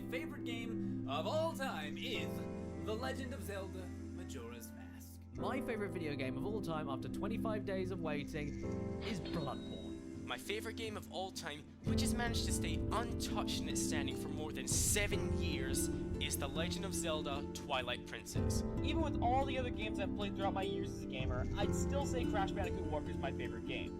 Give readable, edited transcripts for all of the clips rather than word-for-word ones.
favorite game of all time is The Legend of Zelda Majora's Mask. My favorite video game of all time after 25 days of waiting is Bloodborne. My favorite game of all time, which has managed to stay untouched in its standing for more than 7 years, is The Legend of Zelda Twilight Princess. Even with all the other games I've played throughout my years as a gamer, I'd still say Crash Bandicoot Warped is my favorite game.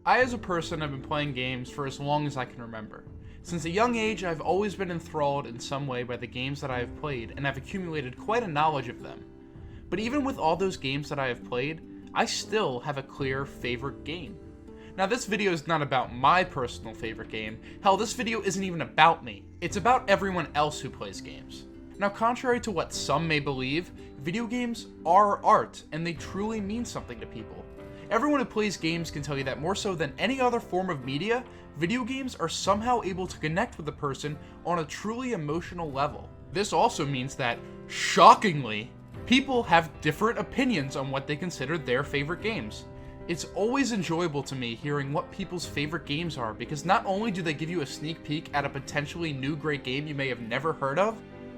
I, as a person, have been playing games for as long as I can remember. Since a young age, I've always been enthralled in some way by the games that I have played, and I've accumulated quite a knowledge of them. But even with all those games that I have played, I still have a clear favorite game. Now, this video is not about my personal favorite game. Hell, this video isn't even about me. It's about everyone else who plays games. Now, contrary to what some may believe, video games are art, and they truly mean something to people. Everyone who plays games can tell you that more so than any other form of media, video games are somehow able to connect with a person on a truly emotional level. This also means that, shockingly, people have different opinions on what they consider their favorite games. It's always enjoyable to me hearing what people's favorite games are, because not only do they give you a sneak peek at a potentially new great game you may have never heard of,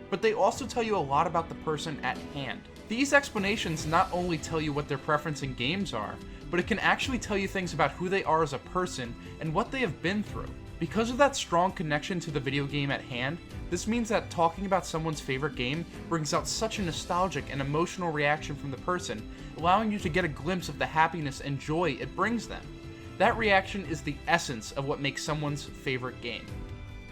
but they also tell you a lot about the person at hand. These explanations not only tell you what their preference in games are, but it can actually tell you things about who they are as a person and what they have been through. Because of that strong connection to the video game at hand, this means that talking about someone's favorite game brings out such a nostalgic and emotional reaction from the person, allowing you to get a glimpse of the happiness and joy it brings them. That reaction is the essence of what makes someone's favorite game.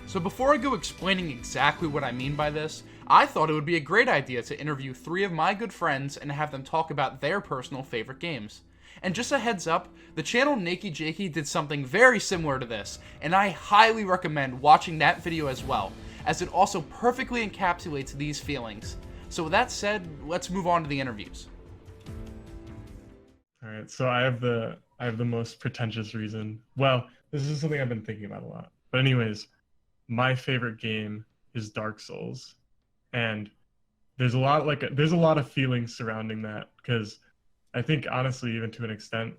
So before I go explaining exactly what I mean by this, I thought it would be a great idea to interview 3 of my good friends and have them talk about their personal favorite games. And just a heads up, the channel Nakey Jakey did something very similar to this, and I highly recommend watching that video as well, as it also perfectly encapsulates these feelings. So with that said, let's move on to the interviews. All right, so I have the most pretentious reason. Well, this is something I've been thinking about a lot. But anyways, my favorite game is Dark Souls, and there's a lot of feelings surrounding that, because I think honestly, even to an extent,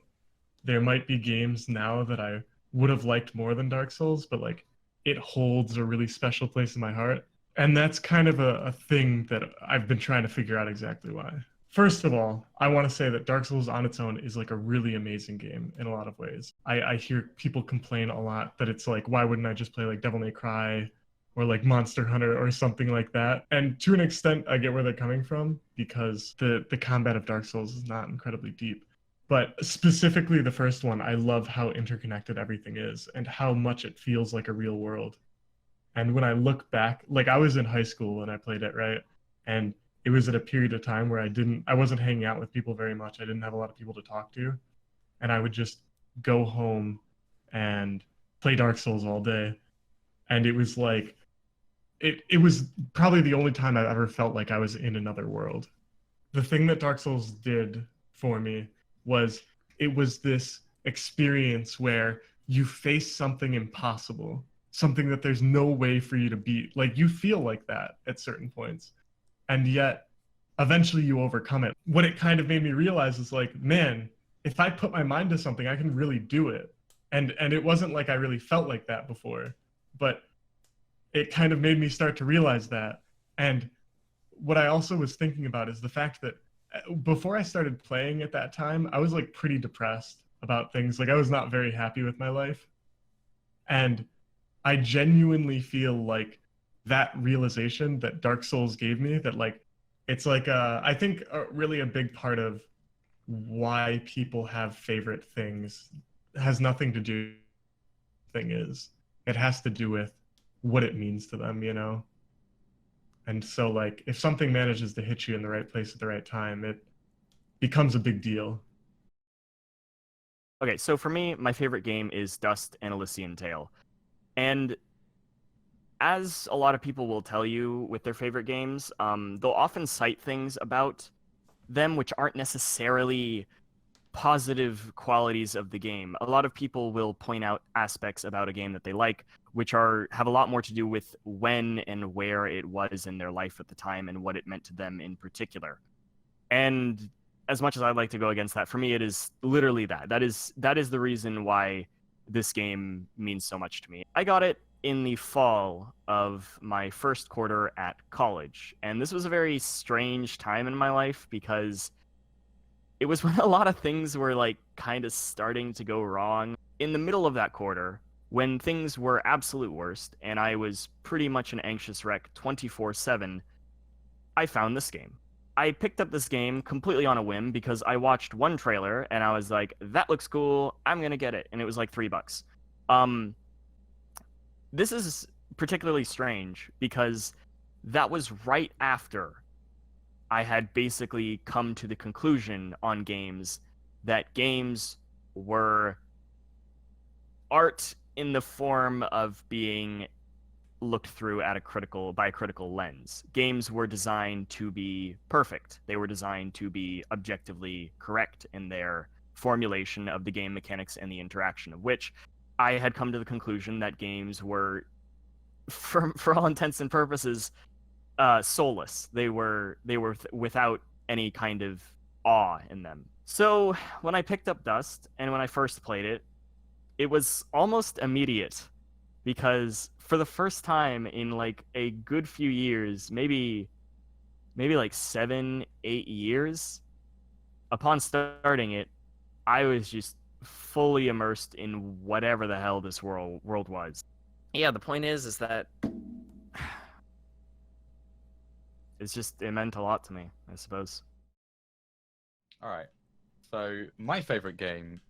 there might be games now that I would have liked more than Dark Souls, but like it holds a really special place in my heart. And that's kind of a thing that I've been trying to figure out exactly why. First of all, I want to say that Dark Souls on its own is like a really amazing game in a lot of ways. I hear people complain a lot that it's like, why wouldn't I just play like Devil May Cry or like Monster Hunter or something like that? And to an extent, I get where they're coming from, because the combat of Dark Souls is not incredibly deep. But specifically the first one, I love how interconnected everything is and how much it feels like a real world. And when I look back, like I was in high school when I played it, right? And it was at a period of time where I wasn't hanging out with people very much. I didn't have a lot of people to talk to. And I would just go home and play Dark Souls all day. And it was like, it was probably the only time I've ever felt like I was in another world. The thing that Dark Souls did for me was it was this experience where you face something impossible, something that there's no way for you to beat. Like you feel like that at certain points, and yet eventually you overcome it. What it kind of made me realize is like, man, if I put my mind to something, I can really do it. And it wasn't like I really felt like that before, but it kind of made me start to realize that. And what I also was thinking about is the fact that before I started playing at that time, I was like pretty depressed about things. Like I was not very happy with my life. And I genuinely feel like that realization that Dark Souls gave me, that like, it's like, I think really a big part of why people have favorite things has nothing to do with the thing is. It has to do with what it means to them, you know? And so like, if something manages to hit you in the right place at the right time, it becomes a big deal. Okay, so for me, my favorite game is Dust and Elysian Tale. And as a lot of people will tell you with their favorite games, they'll often cite things about them which aren't necessarily positive qualities of the game. A lot of people will point out aspects about a game that they like, which have a lot more to do with when and where it was in their life at the time and what it meant to them in particular. And as much as I'd like to go against that, for me, it is literally that. That is the reason why this game means so much to me. I got it in the fall of my first quarter at college. And this was a very strange time in my life because it was when a lot of things were like kind of starting to go wrong. In the middle of that quarter, when things were absolute worst and I was pretty much an anxious wreck 24/7, I found this game. I picked up this game completely on a whim because I watched one trailer and I was like, that looks cool, I'm gonna get it. And it was like $3. This is particularly strange because that was right after I had basically come to the conclusion on games that games were art in the form of being looked through at by a critical lens. Games were designed to be perfect. They were designed to be objectively correct in their formulation of the game mechanics and the interaction of which I had come to the conclusion that games were, for all intents and purposes, soulless. They were without any kind of awe in them. So when I picked up Dust and when I first played it, it was almost immediate because for the first time in like a good few years, maybe like 7-8 years, upon starting it, I was just fully immersed in whatever the hell this world was. Yeah, the point is that it meant a lot to me, I suppose. All right. So my favorite game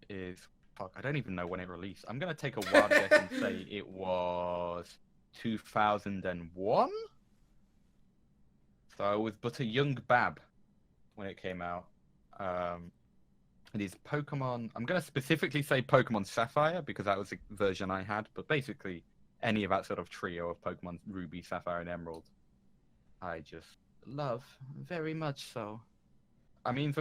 is, fuck, I don't even know when it released. I'm gonna take a wild guess and say it was 2001. So I was but a young bab when it came out. It is Pokemon. I'm gonna specifically say Pokemon Sapphire because that was the version I had. But basically, any of that sort of trio of Pokemon Ruby, Sapphire, and Emerald, I just love very much so. I mean,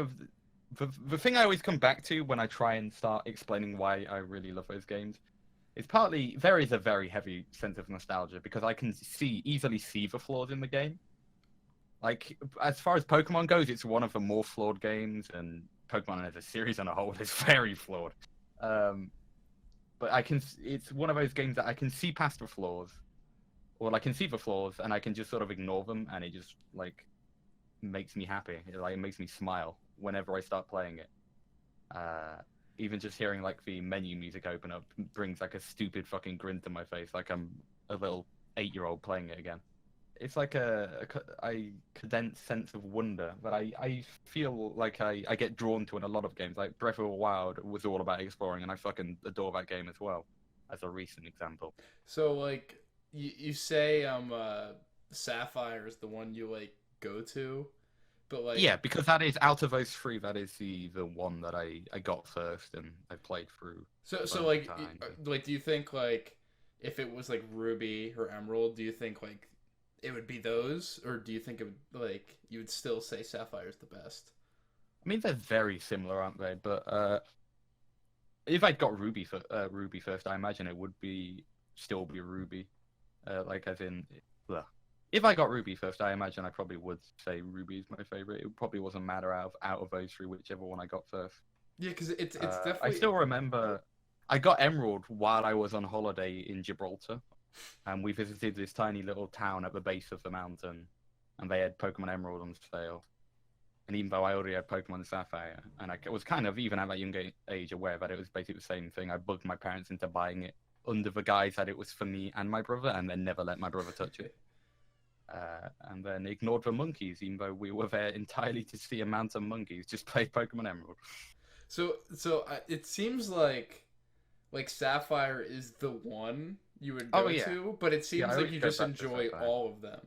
the thing I always come back to when I try and start explaining why I really love those games is partly there is a very heavy sense of nostalgia because I can easily see the flaws in the game. Like, as far as Pokemon goes, it's one of the more flawed games, and Pokemon as a series on a whole is very flawed. But it's one of those games that I can see past the flaws, or I can see the flaws and I can just sort of ignore them, and it just like makes me happy. It makes me smile whenever I start playing it. Even just hearing like the menu music open up brings like a stupid fucking grin to my face, like I'm a little 8-year-old playing it again. It's like a condensed sense of wonder that I feel like I get drawn to in a lot of games. Like Breath of the Wild was all about exploring, and I fucking adore that game as well, as a recent example. So, like, you say Sapphire is the one you, like, go to, but, like... Yeah, because that is, out of those three, that is the one that I got first and I played through. So like, do you think, like, if it was, like, Ruby or Emerald, do you think, like, it would be those, or do you think it would, like, you would still say Sapphire's the best? I mean, they're very similar, aren't they? But if I'd got Ruby first, I imagine it would still be Ruby. Like, as in, if I got Ruby first, I imagine I probably would say Ruby is my favorite. It probably wasn't matter out of those three, whichever one I got first. Yeah, because it's definitely. I still remember I got Emerald while I was on holiday in Gibraltar. And we visited this tiny little town at the base of the mountain, and they had Pokemon Emerald on sale. And even though I already had Pokemon Sapphire, and I was kind of, even at that young age, aware that it was basically the same thing, I bugged my parents into buying it under the guise that it was for me and my brother, and then never let my brother touch it. And then ignored the monkeys, even though we were there entirely to see a mountain of monkeys, just played Pokemon Emerald. So it seems like Sapphire is the one you would go to, but it seems like you just enjoy all of them.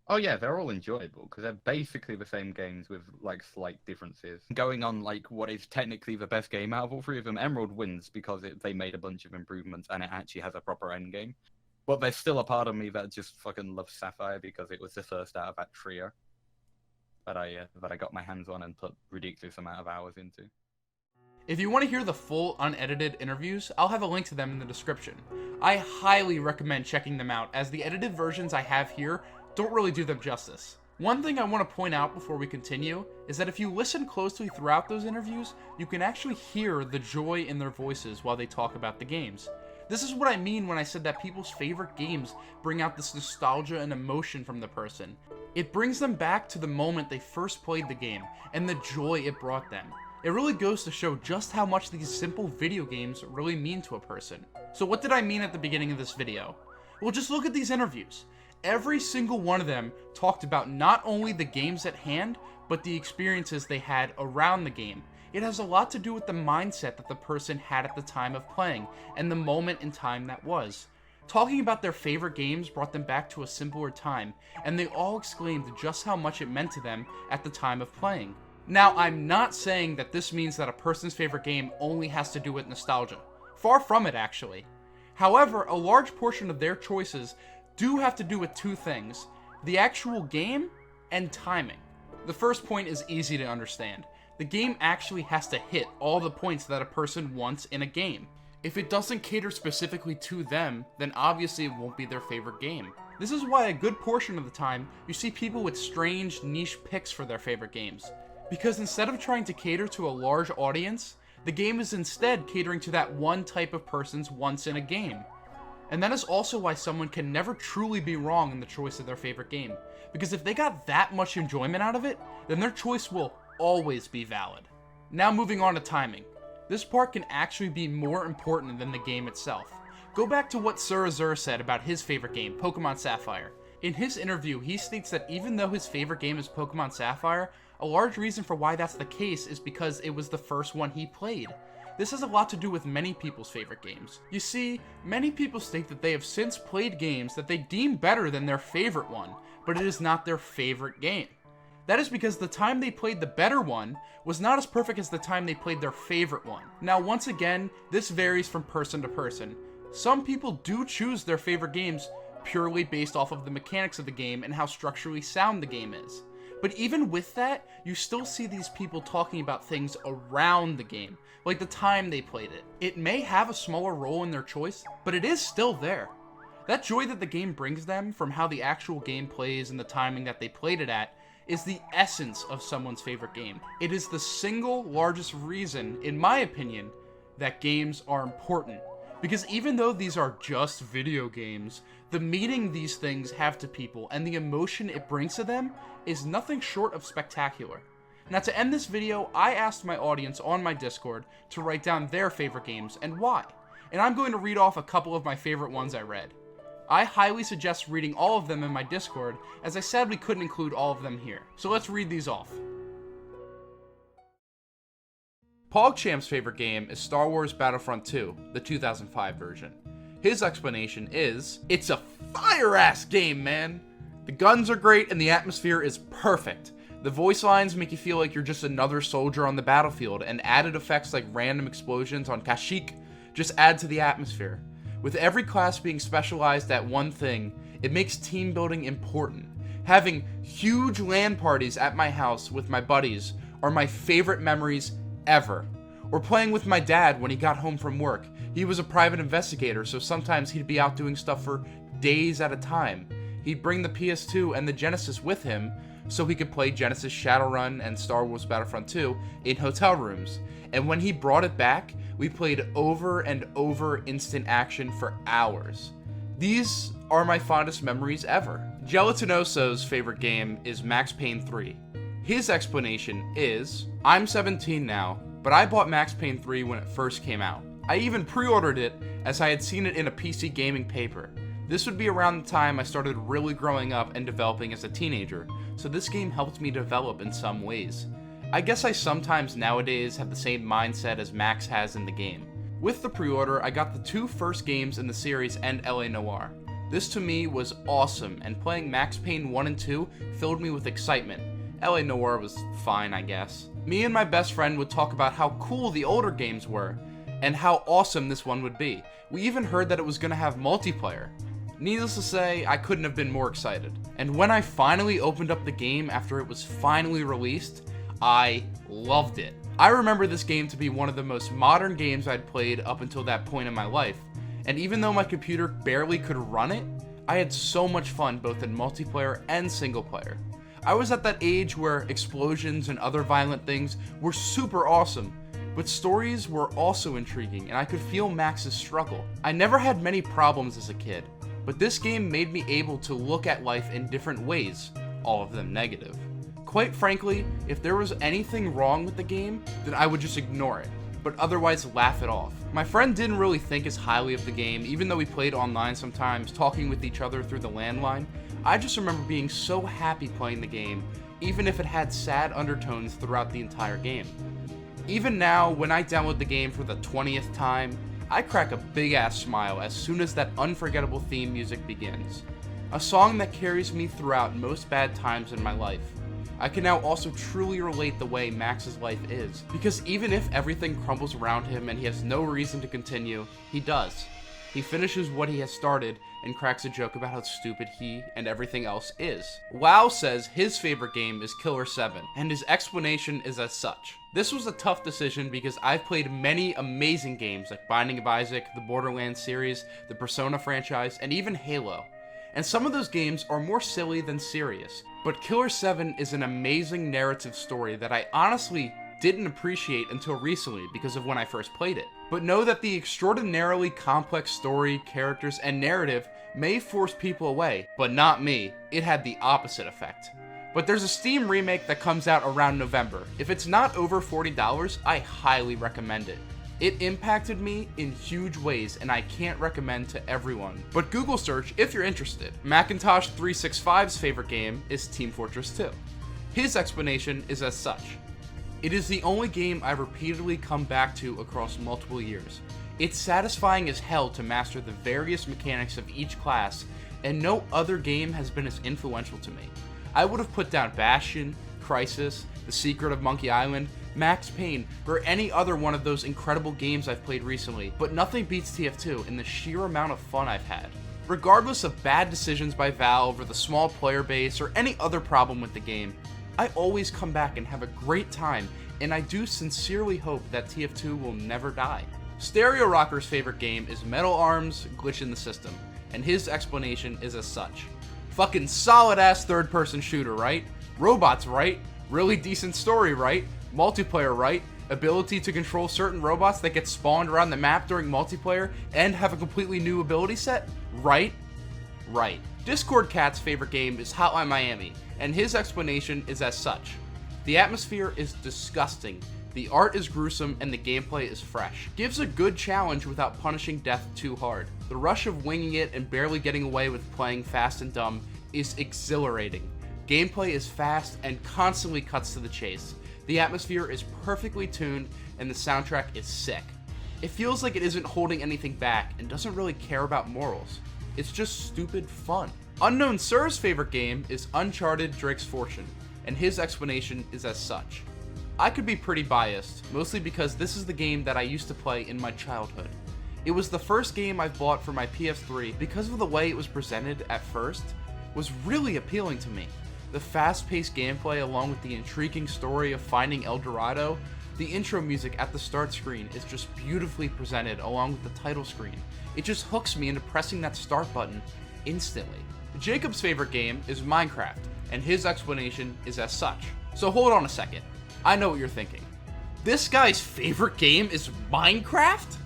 Oh yeah, they're all enjoyable because they're basically the same games with like slight differences. Going on like what is technically the best game out of all three of them, Emerald wins because they made a bunch of improvements and it actually has a proper end game. But there's still a part of me that just fucking loves Sapphire because it was the first out of that trio that I got my hands on and put ridiculous amount of hours into. If you want to hear the full unedited interviews, I'll have a link to them in the description. I highly recommend checking them out, as the edited versions I have here don't really do them justice. One thing I want to point out before we continue is that if you listen closely throughout those interviews, you can actually hear the joy in their voices while they talk about the games. This is what I mean when I said that people's favorite games bring out this nostalgia and emotion from the person. It brings them back to the moment they first played the game, and the joy it brought them. It really goes to show just how much these simple video games really mean to a person. So what did I mean at the beginning of this video? Well, just look at these interviews. Every single one of them talked about not only the games at hand, but the experiences they had around the game. It has a lot to do with the mindset that the person had at the time of playing, and the moment in time that was. Talking about their favorite games brought them back to a simpler time, and they all exclaimed just how much it meant to them at the time of playing. Now, I'm not saying that this means that a person's favorite game only has to do with nostalgia. Far from it, actually. However, a large portion of their choices do have to do with two things: the actual game and timing. The first point is easy to understand. The game actually has to hit all the points that a person wants in a game. If it doesn't cater specifically to them, then obviously it won't be their favorite game. This is why a good portion of the time, you see people with strange niche picks for their favorite games. Because instead of trying to cater to a large audience, the game is instead catering to that one type of person's wants in a game. And that is also why someone can never truly be wrong in the choice of their favorite game. Because if they got that much enjoyment out of it, then their choice will always be valid. Now moving on to timing. This part can actually be more important than the game itself. Go back to what Sir Azur said about his favorite game, Pokemon Sapphire. In his interview, he states that even though his favorite game is Pokemon Sapphire, a large reason for why that's the case is because it was the first one he played. This has a lot to do with many people's favorite games. You see, many people state that they have since played games that they deem better than their favorite one, but it is not their favorite game. That is because the time they played the better one was not as perfect as the time they played their favorite one. Now, once again, this varies from person to person. Some people do choose their favorite games purely based off of the mechanics of the game and how structurally sound the game is. But even with that, you still see these people talking about things around the game, like the time they played it. It may have a smaller role in their choice, but it is still there. That joy that the game brings them from how the actual game plays and the timing that they played it at is the essence of someone's favorite game. It is the single largest reason, in my opinion, that games are important. Because even though these are just video games, the meaning these things have to people and the emotion it brings to them is nothing short of spectacular. Now, to end this video, I asked my audience on my Discord to write down their favorite games and why. And I'm going to read off a couple of my favorite ones I read. I highly suggest reading all of them in my Discord, as I sadly couldn't include all of them here. So let's read these off. PogChamp's favorite game is Star Wars Battlefront 2, the 2005 version. His explanation is, "It's a fire-ass game, man! The guns are great and the atmosphere is perfect. The voice lines make you feel like you're just another soldier on the battlefield, and added effects like random explosions on Kashyyyk just add to the atmosphere. With every class being specialized at one thing, it makes team building important. Having huge LAN parties at my house with my buddies are my favorite memories ever. Or playing with my dad when he got home from work. He was a private investigator, so sometimes he'd be out doing stuff for days at a time. He'd bring the PS2 and the Genesis with him so he could play Genesis Shadowrun and Star Wars Battlefront 2 in hotel rooms. And when he brought it back, we played over and over instant action for hours. These are my fondest memories ever." Gelatinoso's favorite game is Max Payne 3. His explanation is, "I'm 17 now, but I bought Max Payne 3 when it first came out. I even pre-ordered it as I had seen it in a PC gaming paper. This would be around the time I started really growing up and developing as a teenager, so this game helped me develop in some ways. I guess I sometimes nowadays have the same mindset as Max has in the game. With the pre-order, I got the 2 first games in the series and LA Noire. This to me was awesome, and playing Max Payne 1 and 2 filled me with excitement. LA Noire was fine, I guess. Me and my best friend would talk about how cool the older games were, and how awesome this one would be. We even heard that it was going to have multiplayer. Needless to say, I couldn't have been more excited. And when I finally opened up the game after it was finally released, I loved it. I remember this game to be one of the most modern games I'd played up until that point in my life, and even though my computer barely could run it, I had so much fun both in multiplayer and single player. I was at that age where explosions and other violent things were super awesome, but stories were also intriguing and I could feel Max's struggle. I never had many problems as a kid, but this game made me able to look at life in different ways, all of them negative. Quite frankly, if there was anything wrong with the game, then I would just ignore it, but otherwise laugh it off. My friend didn't really think as highly of the game, even though we played online sometimes, talking with each other through the landline. I just remember being so happy playing the game, even if it had sad undertones throughout the entire game. Even now, when I download the game for the 20th time, I crack a big ass smile as soon as that unforgettable theme music begins. A song that carries me throughout most bad times in my life. I can now also truly relate the way Max's life is, because even if everything crumbles around him and he has no reason to continue, he does. He finishes what he has started and cracks a joke about how stupid he and everything else is. Wow says his favorite game is Killer 7, and his explanation is as such. This was a tough decision because I've played many amazing games like Binding of Isaac, the Borderlands series, the Persona franchise, and even Halo. And some of those games are more silly than serious. But Killer 7 is an amazing narrative story that I honestly didn't appreciate until recently because of when I first played it. But know that the extraordinarily complex story, characters, and narrative may force people away, but not me. It had the opposite effect. But there's a Steam remake that comes out around November. If it's not over $40, I highly recommend it. It impacted me in huge ways and I can't recommend to everyone. But Google search if you're interested. Macintosh 365's favorite game is Team Fortress 2. His explanation is as such. It is the only game I've repeatedly come back to across multiple years. It's satisfying as hell to master the various mechanics of each class, and no other game has been as influential to me. I would have put down Bastion, Crysis, The Secret of Monkey Island, Max Payne, or any other one of those incredible games I've played recently, but nothing beats TF2 in the sheer amount of fun I've had. Regardless of bad decisions by Valve or the small player base or any other problem with the game, I always come back and have a great time, and I do sincerely hope that TF2 will never die. Stereo Rocker's favorite game is Metal Arms Glitch in the System, and his explanation is as such. Fucking solid ass third person shooter, right? Robots, right? Really decent story, right? Multiplayer, right? Ability to control certain robots that get spawned around the map during multiplayer and have a completely new ability set, right? Right. Discord Cat's favorite game is Hotline Miami, and his explanation is as such. The atmosphere is disgusting, the art is gruesome, and the gameplay is fresh. Gives a good challenge without punishing death too hard. The rush of winging it and barely getting away with playing fast and dumb is exhilarating. Gameplay is fast and constantly cuts to the chase. The atmosphere is perfectly tuned and the soundtrack is sick. It feels like it isn't holding anything back and doesn't really care about morals. It's just stupid fun. Unknown Sir's favorite game is Uncharted Drake's Fortune, and his explanation is as such. I could be pretty biased, mostly because this is the game that I used to play in my childhood. It was the first game I bought for my PS3 because of the way it was presented at first was really appealing to me. The fast-paced gameplay along with the intriguing story of finding El Dorado, the intro music at the start screen is just beautifully presented along with the title screen. It just hooks me into pressing that start button instantly. Jacob's favorite game is Minecraft, and his explanation is as such. So hold on a second. I know what you're thinking. This guy's favorite game is Minecraft?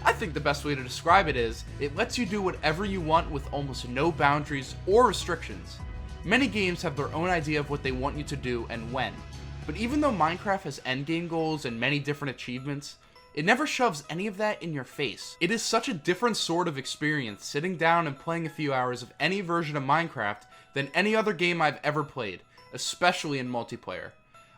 I think the best way to describe it is, it lets you do whatever you want with almost no boundaries or restrictions. Many games have their own idea of what they want you to do and when, but even though Minecraft has endgame goals and many different achievements, it never shoves any of that in your face. It is such a different sort of experience sitting down and playing a few hours of any version of Minecraft than any other game I've ever played, especially in multiplayer.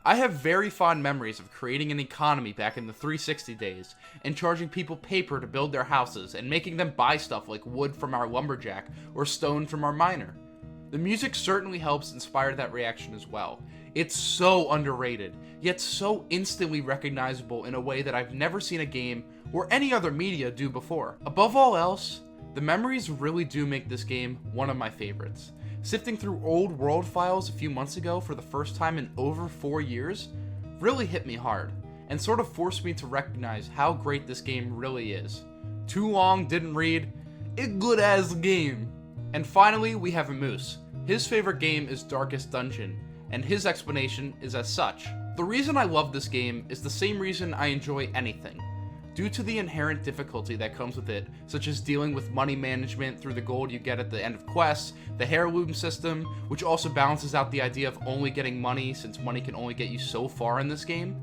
I have very fond memories of creating an economy back in the 360 days, and charging people paper to build their houses, and making them buy stuff like wood from our lumberjack or stone from our miner. The music certainly helps inspire that reaction as well. It's so underrated, yet so instantly recognizable in a way that I've never seen a game or any other media do before. Above all else, the memories really do make this game one of my favorites. Sifting through old world files a few months ago for the first time in over 4 years really hit me hard, and sort of forced me to recognize how great this game really is. Too long, didn't read, a good ass game. And finally, we have Moose. His favorite game is Darkest Dungeon, and his explanation is as such. The reason I love this game is the same reason I enjoy anything. Due to the inherent difficulty that comes with it, such as dealing with money management through the gold you get at the end of quests, the heirloom system, which also balances out the idea of only getting money since money can only get you so far in this game.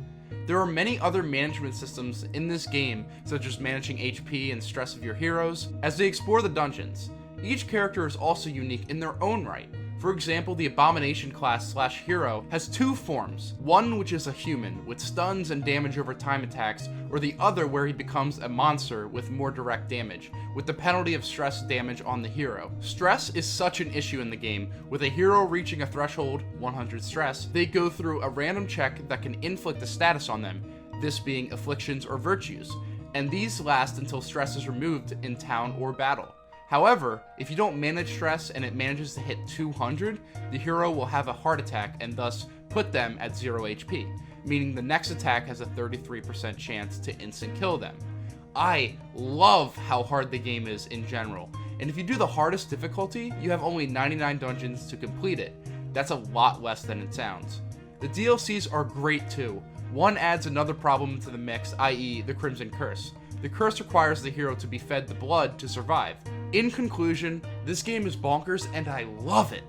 There are many other management systems in this game, such as managing HP and stress of your heroes, as they explore the dungeons. Each character is also unique in their own right. For example, the Abomination class / hero has two forms, one which is a human, with stuns and damage over time attacks, or the other where he becomes a monster with more direct damage, with the penalty of stress damage on the hero. Stress is such an issue in the game. With a hero reaching a threshold, 100 stress, they go through a random check that can inflict a status on them, this being afflictions or virtues, and these last until stress is removed in town or battle. However, if you don't manage stress and it manages to hit 200, the hero will have a heart attack and thus put them at 0 HP, meaning the next attack has a 33% chance to instant kill them. I love how hard the game is in general, and if you do the hardest difficulty, you have only 99 dungeons to complete it. That's a lot less than it sounds. The DLCs are great too. One adds another problem to the mix, i.e. the Crimson Curse. The curse requires the hero to be fed the blood to survive. In conclusion, this game is bonkers and I love it.